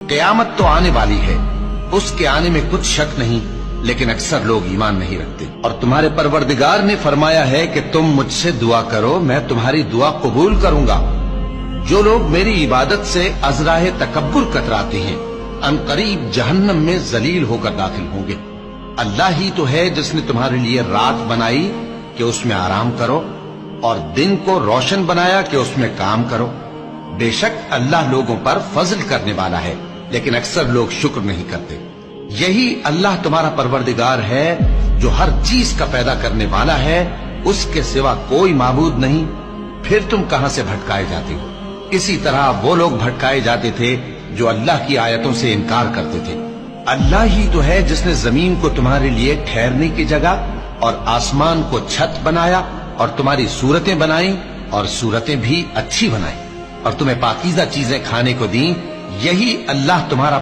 قیامت تو آنے والی ہے، اس کے آنے میں کچھ شک نہیں، لیکن اکثر لوگ ایمان نہیں رکھتے۔ اور تمہارے پروردگار نے فرمایا ہے کہ تم مجھ سے دعا کرو، میں تمہاری دعا قبول کروں گا۔ جو لوگ میری عبادت سے ازراہ تکبر کتراتے ہیں ان قریب جہنم میں ذلیل ہو کر داخل ہوں گے۔ اللہ ہی تو ہے جس نے تمہارے لیے رات بنائی کہ اس میں آرام کرو، اور دن کو روشن بنایا کہ اس میں کام کرو۔ بے شک اللہ لوگوں پر فضل کرنے والا ہے، لیکن اکثر لوگ شکر نہیں کرتے۔ یہی اللہ تمہارا پروردگار ہے جو ہر چیز کا پیدا کرنے والا ہے، اس کے سوا کوئی معبود نہیں، پھر تم کہاں سے بھٹکائے جاتے ہو؟ اسی طرح وہ لوگ بھٹکائے جاتے تھے جو اللہ کی آیتوں سے انکار کرتے تھے۔ اللہ ہی تو ہے جس نے زمین کو تمہارے لیے ٹھہرنے کی جگہ اور آسمان کو چھت بنایا، اور تمہاری صورتیں بنائیں اور صورتیں بھی اچھی بنائیں، اور تمہیں پاکیزہ چیزیں کھانے کو دیں۔ یہی اللہ تمہارا